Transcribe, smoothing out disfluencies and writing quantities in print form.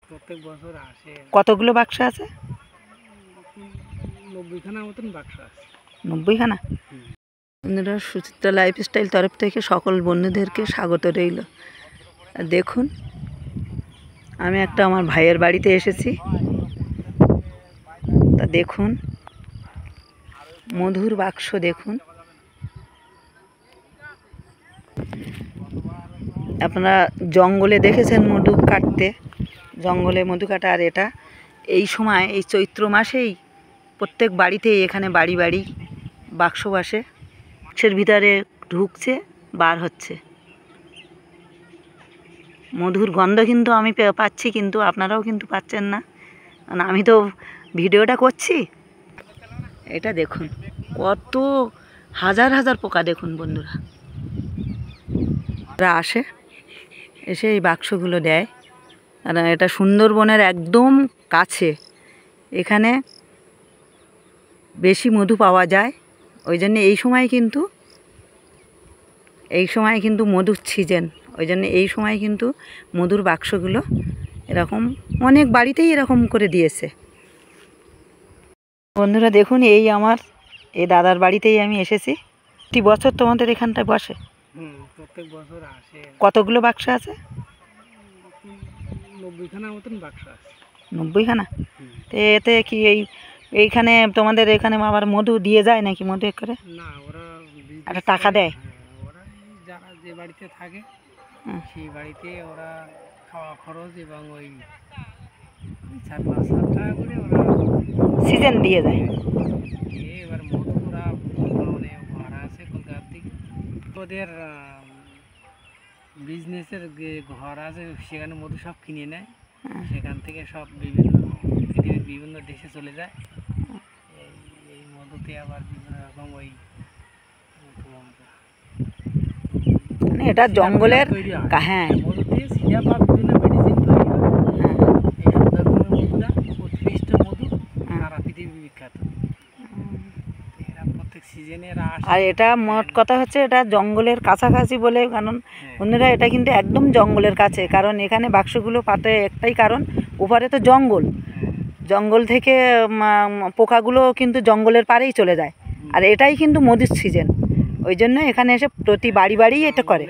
প্রত্যেক বছর আসে। কতগুলো বাক্স আছে? 90খানা মতন বাক্স আছে। 90খানা। বন্ধুরা, সুচিত্রা লাইফস্টাইল তরফ থেকে সকল বন্ধুদেরকে স্বাগত রইল। দেখুন, আমি একটা আমার ভাইয়ের বাড়িতে এসেছি। তা দেখুন, মধুর বাক্স দেখুন। আপনারা জঙ্গলে দেখেছেন মধু কাটতে, জঙ্গলে মধু কাটা। আর এটা এই সময়, এই চৈত্র মাসেই প্রত্যেক বাড়িতেই এখানে বাড়ি বাড়ি বাক্স বসে। বাক্সের ভিতরে ঢুকছে, বার হচ্ছে। মধুর গন্ধ কিন্তু আমি পাচ্ছি, কিন্তু আপনারাও কিন্তু পাচ্ছেন না, কারণ আমি তো ভিডিওটা করছি। এটা দেখুন, কত হাজার হাজার পোকা দেখুন বন্ধুরা। ওরা আসে, এসে এই বাক্সগুলো দেয়। আর এটা সুন্দরবনের একদম কাছে, এখানে বেশি মধু পাওয়া যায়। ওই জন্য এই সময় কিন্তু মধুর সিজন। ওই জন্য এই সময় কিন্তু মধুর বাক্সগুলো এরকম অনেক বাড়িতেই এরকম করে দিয়েছে। বন্ধুরা দেখুন, এই দাদার বাড়িতেই আমি এসেছি। প্রতি বছর তোমাদের এখানটায় বসে? প্রত্যেক বছর আসে। কতগুলো বাক্স আছে? 90খানা মতন বাক্স আছে। 90খানা। তো এতে কি এইখানে তোমাদের এখানে আবার মধু দিয়ে যায় নাকি? মধু করে না, ওরা একটা টাকা দেয়। ওরা যারা যে বাড়িতে থাকে সেই বাড়িতে ওরা খাওয়া খরচ এবং ওই 4-5 লাখ টাকা করে ওরা সিজন দিয়ে যায়। এবার মধু ওরা মানে ভাড়া আছে কলকাতা থেকে, ওদের বিজনেসের ঘর আছে, সেখানে মধু সব কিনে নেয়। সেখান থেকে সব পৃথিবীর বিভিন্ন দেশে চলে যায়। এই মধুতে আবার বিভিন্ন রকম ওই এটা জঙ্গলের, হ্যাঁ, মধুতে সিরাপ আর বিভিন্ন মেডিসিন তৈরি হয়। এই সুন্দরবনের মধুটা উৎকৃষ্ট মধু, সারা পৃথিবী বিখ্যাত। এরা প্রত্যেক সিজনে এরা আসে। আর এটা মোট কথা হচ্ছে এটা জঙ্গলের কাছাকাছি বলে, কারণ বন্ধুরা এটা কিন্তু একদম জঙ্গলের কাছে। কারণ এখানে বাক্সগুলো পাতে একটাই কারণ, উপরে তো জঙ্গল থেকে পোকাগুলো কিন্তু জঙ্গলের পাড়েই চলে যায়। আর এটাই কিন্তু মধুর সিজন, ওই জন্য এখানে এসে প্রতি বাড়ি বাড়ি এটা করে।